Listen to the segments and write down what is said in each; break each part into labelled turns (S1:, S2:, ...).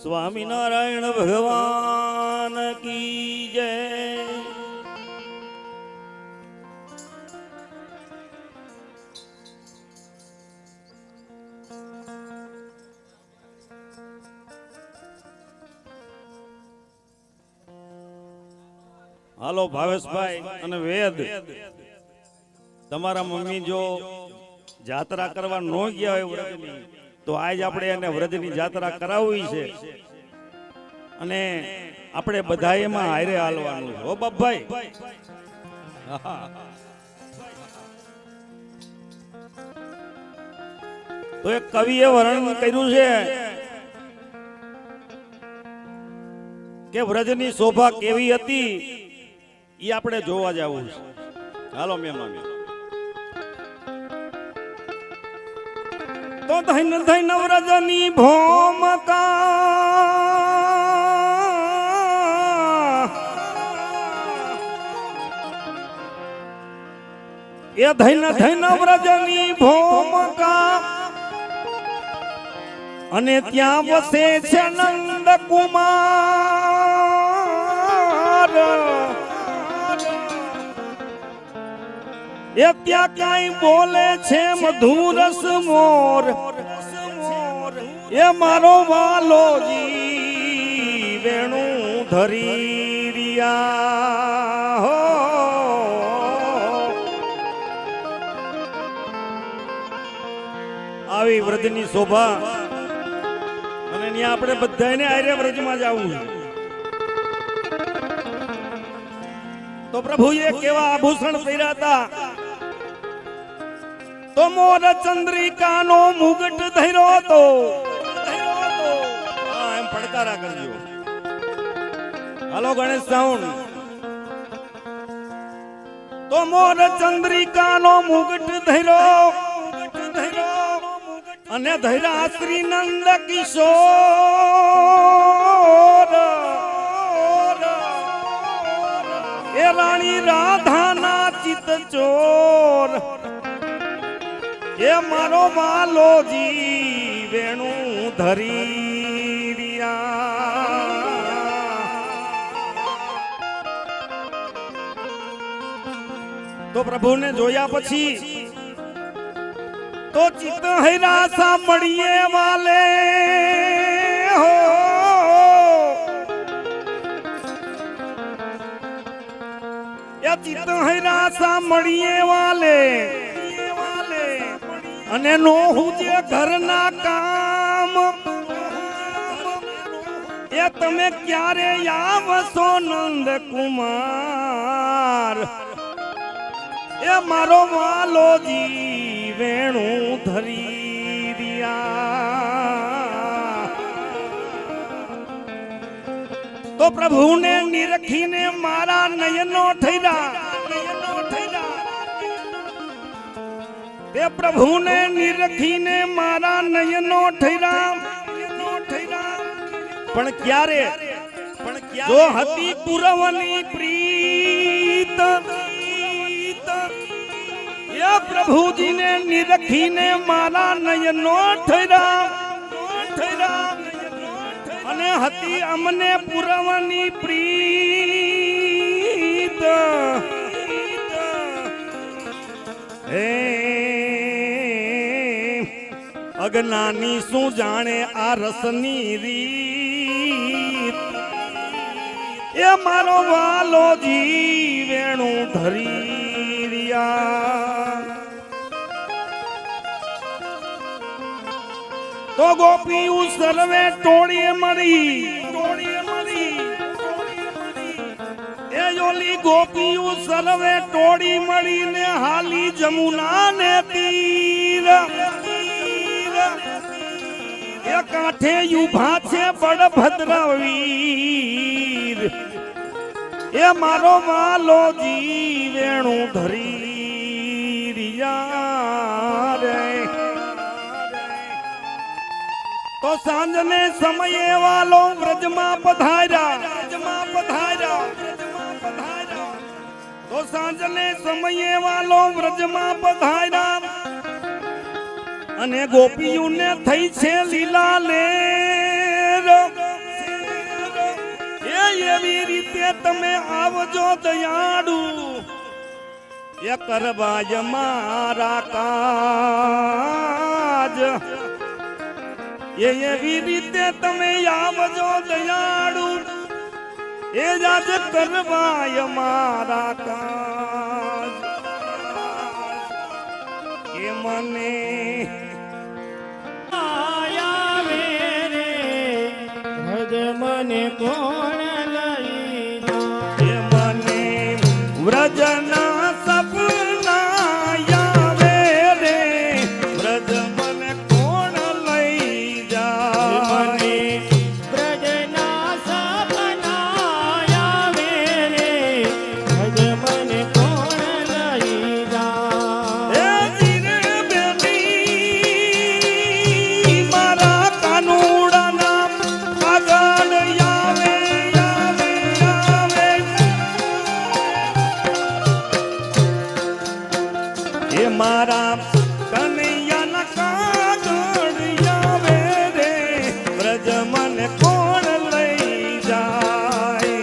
S1: સ્વામિનારાયણ ભગવાન કી જય। હાલો ભાવેશભાઈ અને વેદ, તમારા મમ્મી જો જાત્રા કરવા ન ગયા હોય વ્રજની, તો આજ આપણે એને વ્રજની જાત્રા કરાવવી છે અને આપણે બધા એમાં હારે હાલવાનું છે। હો બાપભાઈ, તો એક કવિએ વર્ણન કર્યું છે કે વ્રજની શોભા કેવી હતી, એ આપણે જોવા જવું છે। હાલો મહેમાન, તો ધન ધન વ્રજની ભોમકા, એ ધન ધન વ્રજની ભોમકા, અને ત્યાં વસે છે નંદ કુમાર। એ ત્યાં ક્યાંય બોલે છે મધુરસ મોર, એ મારો વાલોજી વેણું ધરી રહ્યા હો। આવી વ્રજની શોભા, અને ત્યાં આપણે બધાને આર્ય વ્રજમાં જવું છે। તો પ્રભુએ કેવા આભૂષણ પહેર્યા હતા, તો મોર ચંદ્રિકાનો મુગટ ધર્યો તો, એમ પડકારા કરજો। હાલો ગણેશ સાઉન્ડ, તો મોર ચંદ્રિકાનો મુગટ ધર્યો, અને ધૈરા શ્રી નંદ કિશોર, એ રાણી રાધાના ચિત ચોર, એ મારો વાલોજી વેણું ધરી રહ્યા। તો પ્રભુને જોયા પછી તો ચિત્ત હૈરા સાંભળીએ વાલે હો, એ ચિત્ત હૈરા સાંભળીએ વાલે, અને નો હુજે ઘરના કામ, એ તમે ક્યારે આવશો નંદ કુમાર, એ મારો વાલોજી વેણું ધરી રહ્યા। તો પ્રભુને નિરખીને મારા નયનો ઠર્યા, તે પ્રભુને નિરખીને મારા નયનો ઠર્યા, પણ ક્યારે જો હતી પુરવની પ્રીત, એ પ્રભુજીને નિરખીને મારા નયનો ઠર્યા, અને હતી અમને પુરવની પ્રીત। હે અજ્ઞાની શું જાણે આ રસની રીત, એ મારો વાલોજી વેણું ધરી રહ્યા। તો ગોપીયું સર્વે ટોળીએ મળી, એ ઓલી ગોપીયું સર્વે ટોળી મળીને હાલી જમુના ને તીર, એ કાંઠે ઉભા છે બળભદ્ર વીર, એ મારો વાલોજી વેણું ધરી રહ્યા રે। તો સાંજને સમયે વાલો વ્રજમાં પધાર્યા, તો સાંજને સમયે વાલો વ્રજમાં પધાર્યા, અને ગોપીઓને થઈ છે લીલા લેર, એવી રીતે તમે આવજો દયાળુ એ કરવા મારા કાજ એવી રીતે તમે આવજો દયાળુ એ જાજ કરવા મારા કાજ કે મને
S2: મને કોણ લઈ
S1: એ મને વ્રજના સપના આવે રે વ્રજ મને કોણ લઈ જાય
S2: બ્રજના સપના આવે રે ભજ મને કોણ લઈ
S1: એ જીરે બેની મારા કાનુડાના આગળ આવે આવે આવે એ મારા કનૈયાના કાગળ આવે રે વ્રજ મને કોણ લઈ જાય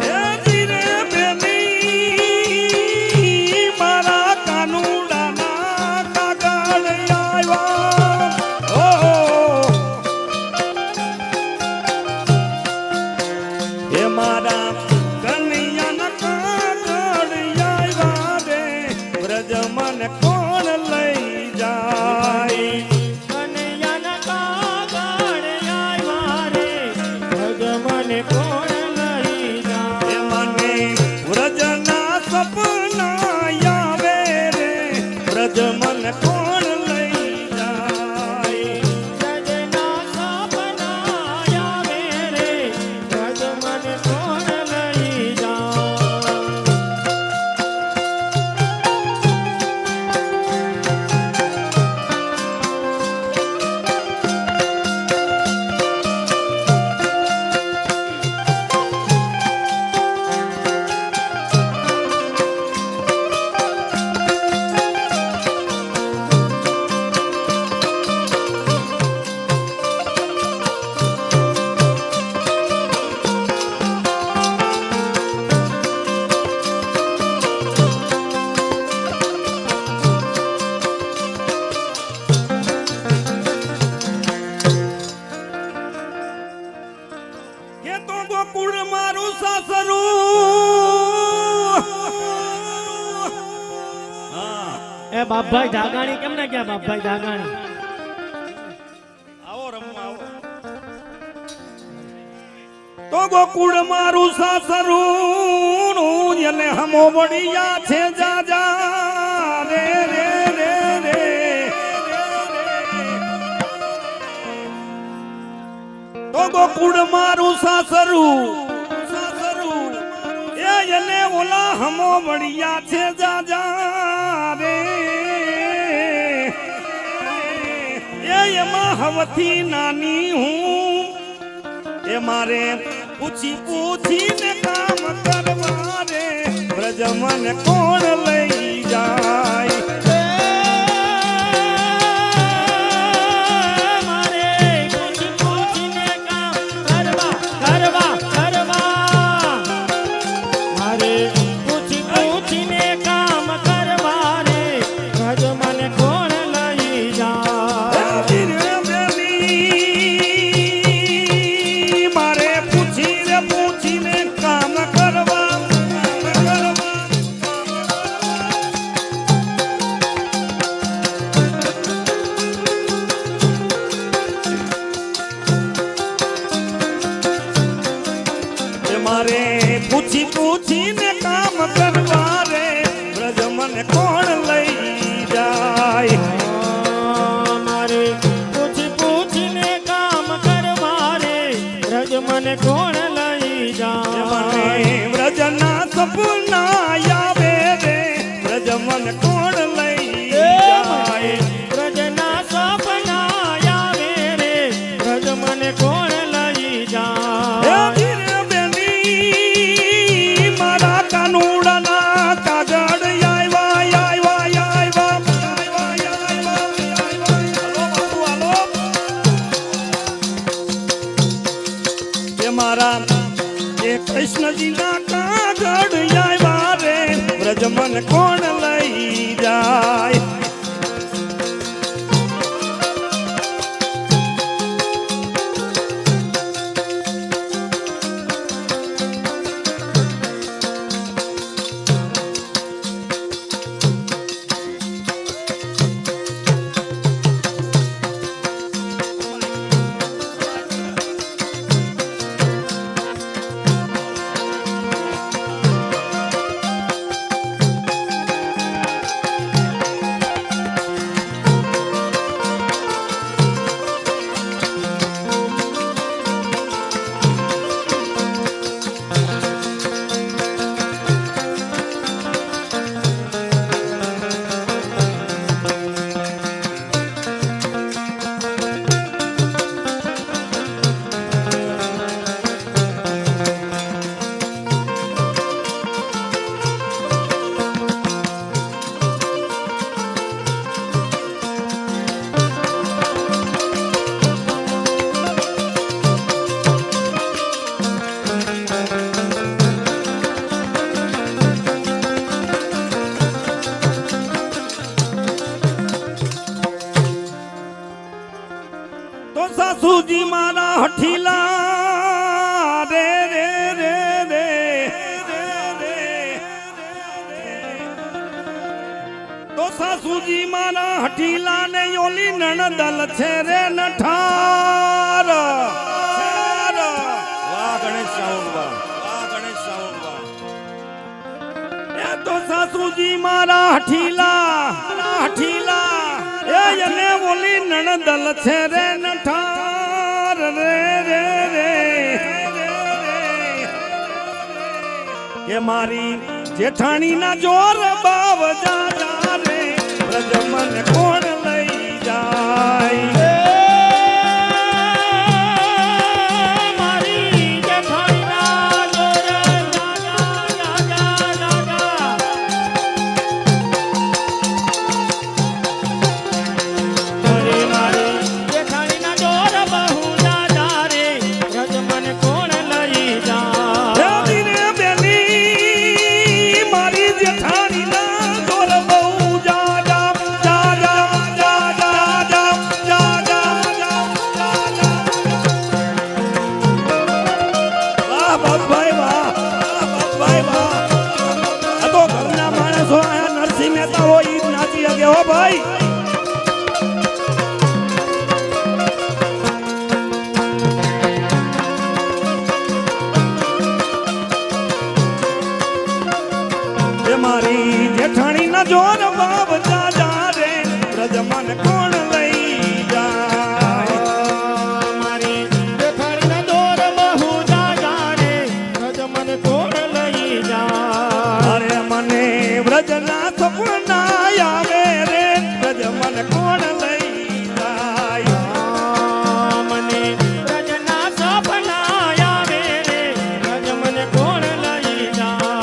S1: એ જીરે બેની મારા કાનુડાના કાગળ આવ્યા ઓ એ મારા કનૈયાના કાગળ આવ્યા રે વ્રજ મને કોણ લઈ જાય એ મને વ્રજના સપના આવે રે વ્રજ મને કોણ લઈ જાય કે તો ગોકુળ મારું સાસરું હા
S2: એ બાપભાઈ ધાગાણી કેમ ના ગયા બાપભાઈ ધાગાણી
S1: આવો રમવા આવો તો ગોકુળ મારું સાસરું એને હમો વડિયા છે જાજા રે રે રે રે તો ગોકુળ મારું સાસરું એને ઓલા હમો વડિયા છે જાજા રે એમાં હવથી નાની હું એ મારે પૂછી પૂછીને કામ કરવા રે વ્રજ મને કોણ લઈ જાય મારે પૂછીને પૂછીને કામ કરવા મારે પૂછી પૂછીને કામ કરવા રે વ્રજ મને કોણ લઈ જાય
S2: મારે પૂછી પૂછીને કામ કરવા રે વ્રજ મને કોણ લઈ જાય
S1: વ્રજના સપના આવે રે વ્રજ મને કોણ લઈ જાય
S2: વ્રજના સપના આવે રે વ્રજ મને કોણ લઈ જાય
S1: એ વીર બેની કૃષ્ણજીના કાગળ આવ્યા રે વ્રજ મન કોણ લઈ જાય સાસુજી મારા હઠીલા રે રે રે રે તો સાસુજી મારા હઠીલા ને ઓલી નણદલ છે રે નઠાર વાહ ગણેશ સાઉન્ડ વાહ ગણેશ સાઉન્ડ વાહ એ તો સાસુજી મારા હઠીલા એને ઓલી નણદલ છે રે નઠાર રે રે રે કે મારી જેઠાણી ના જોર બાવ જા રે વ્રજ મન કોણ લઈ જાય
S2: મારી જેઠાણીના જોર
S1: ભાઈ મારી જેઠાણી ના જોર બાબ જા રે વ્રજ મન કોણ લઈ જાય
S2: મારી જેઠાણી ના જોર બહુ જા રે વ્રજ મન કોણ લઈ જાય
S1: અરે મને વ્રજ ના સપના આવે રે વ્રજ મન કોણ લઈ જાય
S2: મને વ્રજ ના સપના આવે રે વ્રજ મન કોણ લઈ જાય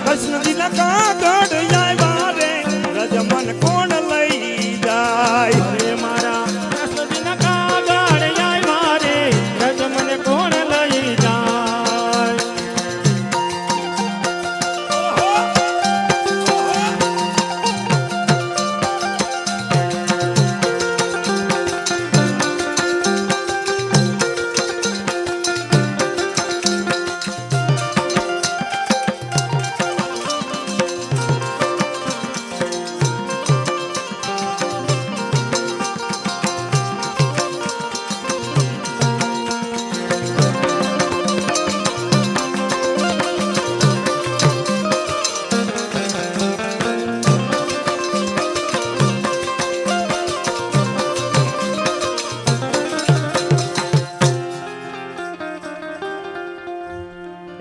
S1: કૃષ્ણજીના કાગળ આવ્યા રે વ્રજ મન કોણ લઈ જાય
S2: રે મારા કૃષ્ણજીના કાગળ આવ્યા રે વ્રજ મન કોણ લઈ જાય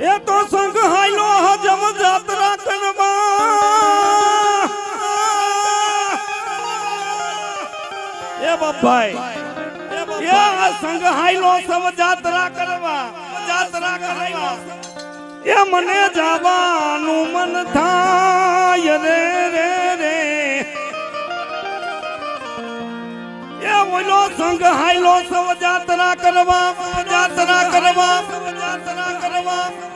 S1: એ તો સંઘ હાઈલો હજમ જાત્રા કરવા એ બાપભાઈ એ આ સંગ હાઈલો સવ જાત્રા કરવા એ મને જવાનું મન થાય રે રે રે એ ઓલો સંગ હાઈલો સવ જાત્રા કરવા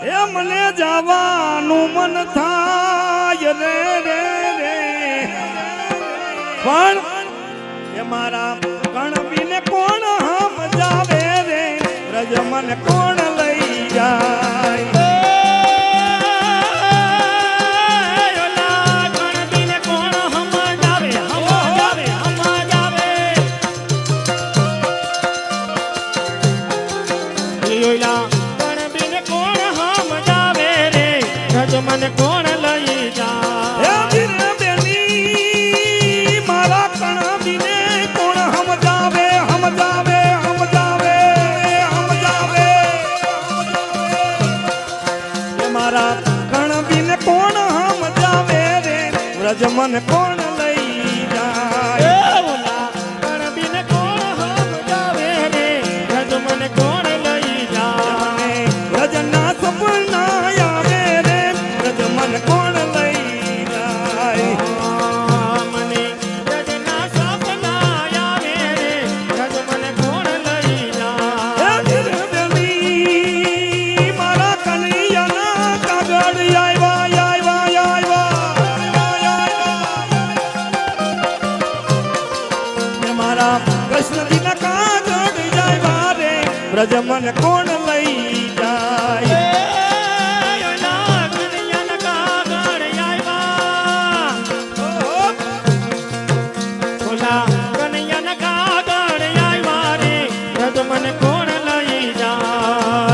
S1: એ મને જવાનું મન થાય રે રે રે પણ એ મારા કણબીને કોણ સમજાવે રે વ્રજ મને કોણ લઈ જાય
S2: મને કોણ લઈ જાય
S1: મારા કણબીને કોણ સમજાવે મારા કણબીને કોણ સમજાવે રે વ્રજ મને કોણ લઈ જાય
S2: કણબીને કોણ સમજાવે રે વ્રજ મને કોણ લઈ જાય
S1: વ્રજના સપના આવે રે વ્રજ મને કોણ લઈ જાય
S2: મને વ્રજના સપના આવે રે વ્રજ મને કોણ લઈ જાય
S1: મારા કનૈયાના કાગળ મારા કૃષ્ણજીના કાગળ જાય રે વ્રજ મને કોણ લઈ જાય
S2: મને કોણ લઈ જાય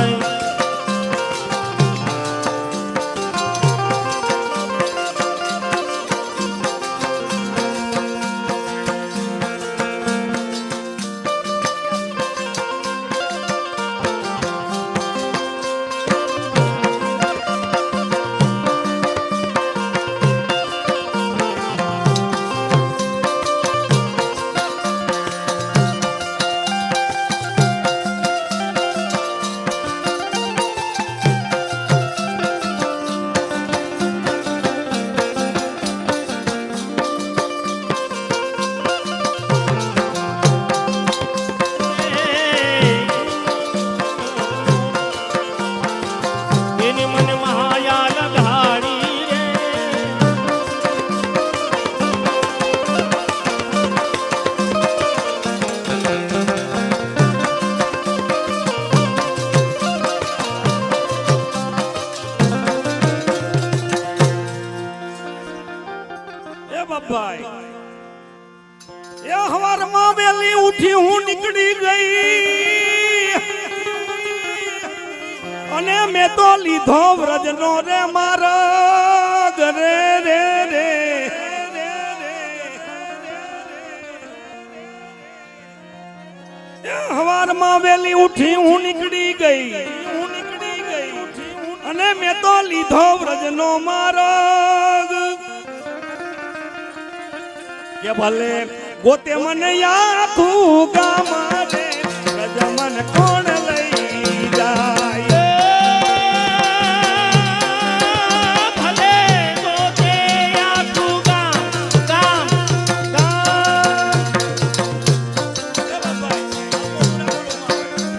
S1: એ હવારમાં વેલી ઉઠી હું નીકળી ગઈ અને મેં તો લીધો વ્રજનો રે મારા ઘરે રે રે હવારમાં વેલી ઉઠી હું નીકળી ગઈ અને મેં તો લીધો વ્રજનો માર્ગ કે ભલે ગોતે મને આખું ગામ રે વ્રજ મને કોણ લઈ જાય
S2: ભલે ગોતે આખું ગામ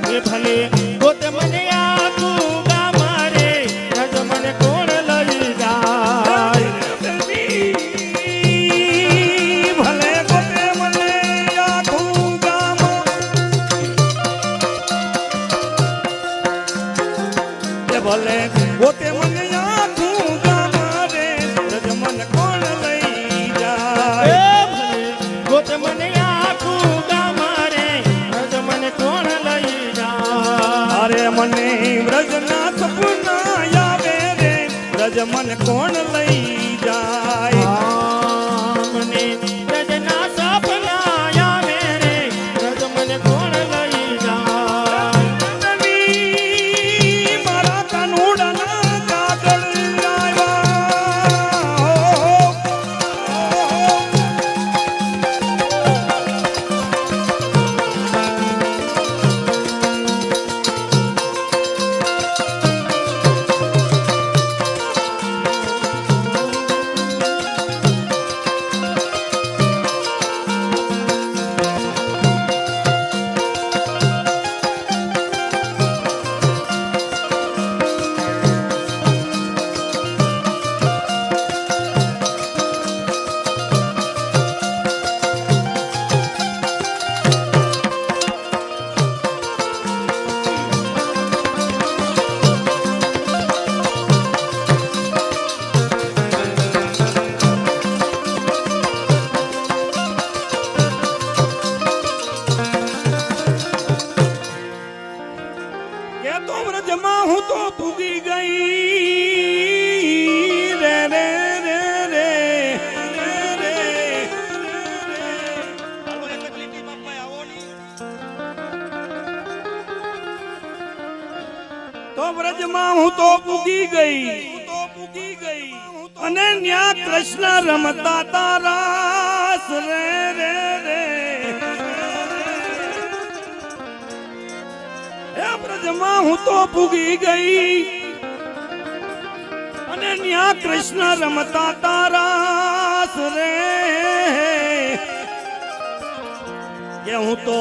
S2: એ ભલે ગોતે મને આખું ગામ રે વ્રજ મને કોણ લઈ જાય
S1: ભલે ગોતે મને આખું ગામ રે વ્રજ મને કોણ લઈ જાય
S2: ગોતે મને આખું ગામ રે વ્રજ મને કોણ લઈ જાય
S1: અરે મને વ્રજના સપના આવે રે વ્રજ મને કોણ લઈ જાય
S2: મને વ્રજના સપના આવે રે વ્રજ મને કોણ લઈ જાય
S1: વ્રજમાં હું તો પૂગી ગઈ અને ન્યા કૃષ્ણ રમતા તારાસ રે રે રે હે વ્રજમાં હું તો પૂગી ગઈ અને ન્યા કૃષ્ણ રમતા તારાસ રે કે હું તો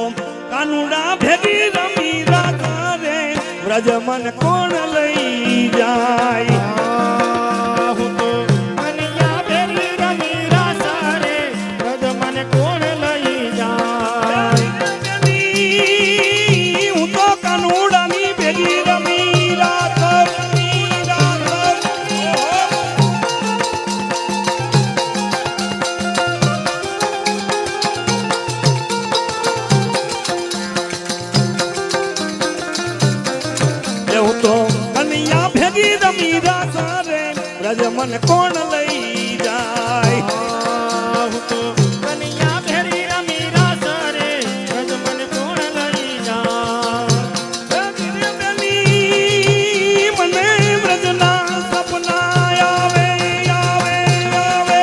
S1: કાનુડા ભેગી રમી રાધા રે વ્રજ મન કોણ લઈ જાય
S2: હું તો કનૈયા ભેરી રમી રાસા રે વ્રજ મને કોણ લઈ જાય
S1: હું તો કાનુડાની ભેગી રમી રાધા હું તો કનૈયા ભેગી રમી રાધા રે વ્રજ મન કોણ લઈ જાય
S2: હું તો કનૈયા ભેરી રમી રાસા રે વ્રજ મને કોણ લઈ જાય
S1: મને વ્રજના સપના આવે આવે આવે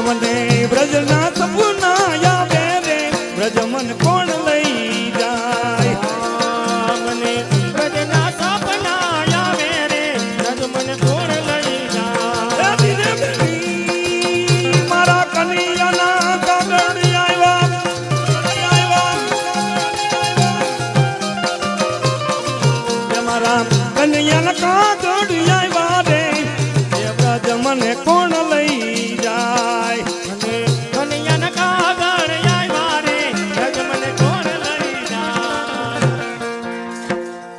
S1: મને વ્રજના સપના આવે રે વ્રજ મન કોણ લઈ જાય
S2: મને વ્રજના સપના આવે રે વ્રજ મને કોણ લઈ જાય
S1: મારા કનૈયાના કાગળ આવ્યા મારા કનૈયાના કાગળ આવ્યા રે એ વ્રજ મને કોણ